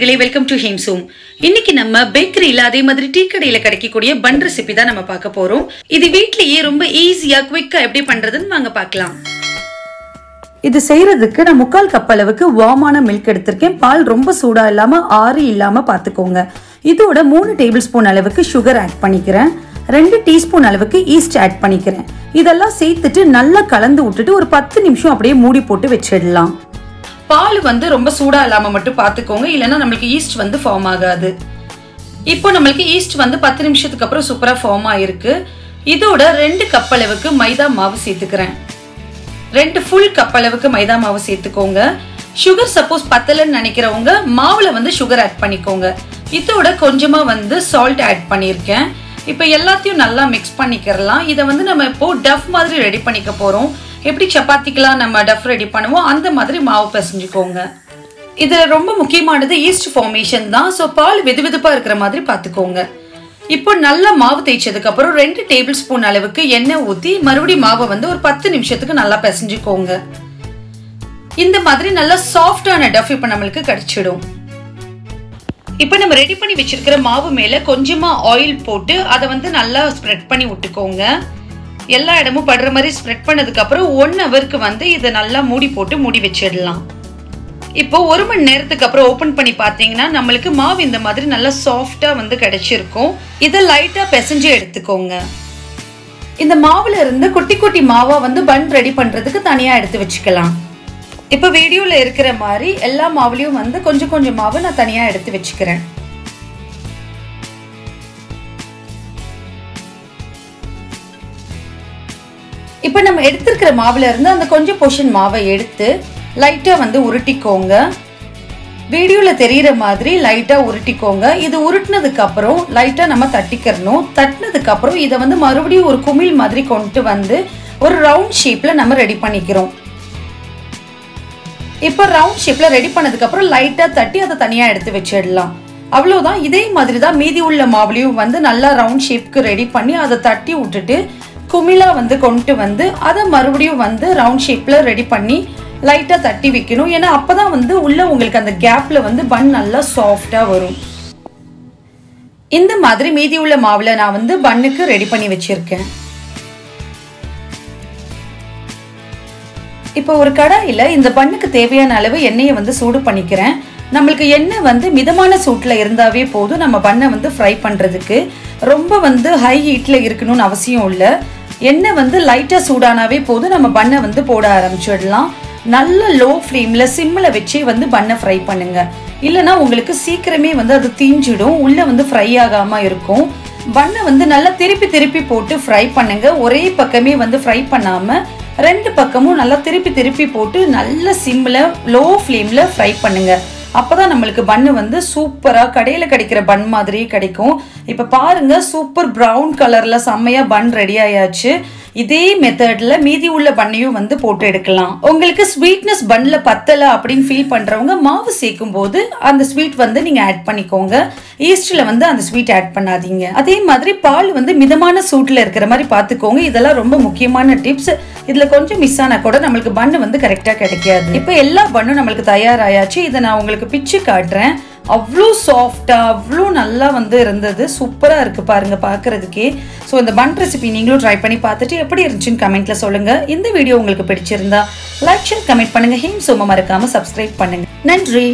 நண்பர்களே, welcome to ஹேம்சூம். இன்னைக்கு நம்ம பேக்கரியில அதே மாதிரி டீ கடையில கிடைக்கக்கூடிய பன் ரெசிபி தான் நம்ம பார்க்க போறோம். இது வீட்லயே ரொம்ப ஈஸியா குவிக்கா எப்படி பண்றதுன்னு வாங்க பார்க்கலாம். இது செய்யறதுக்கு நான் 3/4 கப் அளவுக்கு வார்மான மில்க் எடுத்திருக்கேன். பால் ரொம்ப சூடா இல்லாம ஆறி இல்லாம பாத்துக்கோங்க. இதோட 3 டேபிள் ஸ்பூன் அளவுக்கு சுகர் ஆட் பண்ணிக்கிறேன். 2 டீஸ்பூன் அளவுக்கு ஈஸ்ட் ஆட் பண்ணிக்கிறேன். இதெல்லாம் சேர்த்துட்டு நல்லா கலந்து விட்டுட்டு ஒரு 10 நிமிஷம் அப்படியே மூடி போட்டு வச்சிடலாம். பால் வந்து ரொம்ப சூடா இல்லாம மட்டும் பாத்துக்கோங்க, இல்லைன்னா நம்மளுக்கு ஈஸ்ட் வந்து ஃபார்ம் ஆகாது. இப்போ நம்மளுக்கு ஈஸ்ட் வந்து 10 நிமிஷத்துக்கு அப்புறம் சூப்பரா ஃபார்ம் ஆயிருக்கு. இதோட 2 கப் அளவுக்கு மைதா மாவு சேர்த்துக்கிறேன். 2 ஃபுல் கப் அளவுக்கு மைதா மாவு சேர்த்துக்கோங்க. சுகர் சப்போஸ் பத்தலன்னு நினைக்கிறவங்க மாவுல வந்து சுகர் ஆட் பண்ணிக்கோங்க. இதோட கொஞ்சமா வந்து சால்ட் ஆட் பண்ணியிருக்கேன். இப்போ எல்லாத்தையும் நல்லா மிக்ஸ் பண்ணிக்கிறலாம். இதை வந்து நம்ம இப்போ டஃப் மாதிரி ரெடி பண்ணிக்க போறோம். எப்படி சப்பாத்திக்கெல்லாம் நம்ம டஃப் ரெடி பண்ணுவோம் அந்த மாதிரி மாவு பிசைஞ்சுக்கோங்க. இதுல ரொம்ப முக்கியமானது ஈஸ்ட் ஃபார்மேஷன் தான். ஸோ பால் வெதுவெதுப்பா இருக்கிற மாதிரி பார்த்துக்கோங்க. இப்போ நல்லா மாவு தேய்ச்சதுக்கு அப்புறம் 2 டேபிள் ஸ்பூன் அளவுக்கு எண்ணெய் ஊற்றி மறுபடியும் மாவை வந்து ஒரு 10 நிமிஷத்துக்கு நல்லா பிசைஞ்சுக்கோங்க. இந்த மாதிரி நல்லா சாஃப்டான டஃப் இப்போ நம்மளுக்கு கிடைச்சிடும். இப்போ நம்ம ரெடி பண்ணி வச்சிருக்கிற மாவு மேல கொஞ்சமா ஆயில் போட்டு அதை வந்து நல்லா ஸ்ப்ரெட் பண்ணி விட்டுக்கோங்க. எல்லா இடமும் படுற மாதிரி ஸ்ப்ரெட் பண்ணதுக்கு அப்புறம் 1 ஹவருக்கு வந்து இதை நல்லா மூடி போட்டு மூடி வச்சிடலாம். இப்போ 1 மணி நேரத்துக்கு அப்புறம் ஓபன் பண்ணி பார்த்தீங்கன்னா நம்மளுக்கு மாவு இந்த மாதிரி நல்லா சாஃப்டா வந்து கிடைச்சிருக்கும். இதை லைட்டா பிசைஞ்சு எடுத்துக்கோங்க. இந்த மாவுல இருந்து குட்டி குட்டி மாவா வந்து பன் ரெடி பண்றதுக்கு தனியா எடுத்து வச்சுக்கலாம். இப்போ வீடியோல இருக்கிற மாதிரி எல்லா மாவுலயும் வந்து கொஞ்சம் கொஞ்சம் மாவு நான் தனியா எடுத்து வச்சுக்கிறேன். இப்போ நம்ம எடுத்துக்கிற மாவுல இருந்து அந்த கொஞ்சம் போர்ஷன் மாவை எடுத்து லைட்டா வந்து உருட்டிக்கோங்க. வீடியோல தெரியற மாதிரி லைட்டா உருட்டிக்கோங்க. இது உருட்டினதுக்கு அப்புறம் லைட்டா நம்ம தட்டிக்கிறணும். தட்டினதுக்கு அப்புறம் இதை வந்து மறுபடியும் ஒரு குமிழ் மாதிரி கொண்டு வந்து ஒரு ரவுண்ட் ஷேப்ல நம்ம ரெடி பண்ணிக்கிறோம். இப்போ ரவுண்ட் ஷேப்ல ரெடி பண்ணதுக்கு அப்புறம் லைட்டா தட்டி அதை தனியா எடுத்து வச்சிடலாம். அவ்வளவுதான். இதே மாதிரி தான் மீதி உள்ள மாவுலையும் வந்து நல்லா ரவுண்ட் ஷேப்க்கு ரெடி பண்ணி அதை தட்டி விட்டுட்டு குமிழா வந்து கொண்டு வந்து அதை மறுபடியும் வந்து ரவுண்ட் ஷேப்ல ரெடி பண்ணி லைட்டா தட்டி வைக்கணும். ஏன்னா அப்பதான் வந்து உள்ள உங்களுக்கு அந்த கேப்ல வந்து பன் நல்லா சாஃப்டா வரும். இந்த மாதிரி மீதி உள்ள மாவுல நான் வந்து பன்னுக்கு ரெடி பண்ணி வச்சிருக்கேன். இப்போ ஒரு கடாயில இந்த பன்னுக்கு தேவையான அளவு எண்ணெயை வந்து சூடு பண்ணிக்கிறேன். நம்மளுக்கு எண்ணெய் வந்து மிதமான சூட்ல இருந்தாவே போதும் நம்ம பன்னை வந்து ஃப்ரை பண்றதுக்கு. ரொம்ப வந்து ஹை ஹீட்ல இருக்கணும்னு அவசியம் இல்லை. எண்ணெய் வந்து லைட்டா சூடானாவே போதும் நம்ம பன்னை வந்து போட ஆரம்பிச்சிடலாம். நல்ல லோ ஃப்ளேம்ல சிம்ல வச்சு வந்து பன்னை ஃப்ரை பண்ணுங்க. இல்லைன்னா உங்களுக்கு சீக்கிரமே வந்து அது தீஞ்சிடும், உள்ள வந்து ஃப்ரை ஆகாம இருக்கும். பன்னை வந்து நல்லா திருப்பி திருப்பி போட்டு ஃப்ரை பண்ணுங்க. ஒரே பக்கமே வந்து ஃப்ரை பண்ணாம 2 பக்கமும் நல்லா திருப்பி திருப்பி போட்டு நல்ல சிம்ல லோ ஃப்ளேம்ல ஃப்ரை பண்ணுங்க. அப்பதான் நம்மளுக்கு பன்னு வந்து சூப்பரா கடையில கிடைக்கிற பன் மாதிரியே கிடைக்கும். இப்ப பாருங்க, சூப்பர் பிரவுன் கலர்ல செம்மையா பன் ரெடி ஆயாச்சு. இதே மெத்தட்ல மீதி உள்ள பன்னையும் வந்து போட்டு எடுக்கலாம். உங்களுக்கு ஸ்வீட்னஸ் பன்ல பத்தல அப்படின்னு ஃபீல் பண்றவங்க மாவு சேர்க்கும் போது அந்த ஸ்வீட் வந்து நீங்க ஆட் பண்ணிக்கோங்க. ஈஸ்ட்ல வந்து அந்த ஸ்வீட் ஆட் பண்ணாதீங்க. அதே மாதிரி பால் வந்து மிதமான சூட்ல இருக்கிற மாதிரி பாத்துக்கோங்க. இதெல்லாம் ரொம்ப முக்கியமான டிப்ஸ். இதுல கொஞ்சம் மிஸ் ஆனா கூட நம்மளுக்கு பன்னு வந்து கரெக்டா கிடைக்காது. இப்ப எல்லா பன்னும் நம்மளுக்கு தயாராயாச்சு. இதை நான் உங்களுக்கு பிச்சு காட்டுறேன். அவ்வளோ சாஃப்டா அவ்வளோ நல்லா வந்து இருந்தது. சூப்பரா இருக்கு பாருங்க பாக்குறதுக்கே. ஸோ இந்த பன் ரெசிபி நீங்களும் ட்ரை பண்ணி பார்த்துட்டு எப்படி இருந்துச்சுன்னு கமெண்ட்ல சொல்லுங்க. இந்த வீடியோ உங்களுக்கு பிடிச்சிருந்தா லைக் ஷேர் கமெண்ட் பண்ணுங்க. ஹேம்சூமை மறக்காம சப்ஸ்கிரைப் பண்ணுங்க. நன்றி.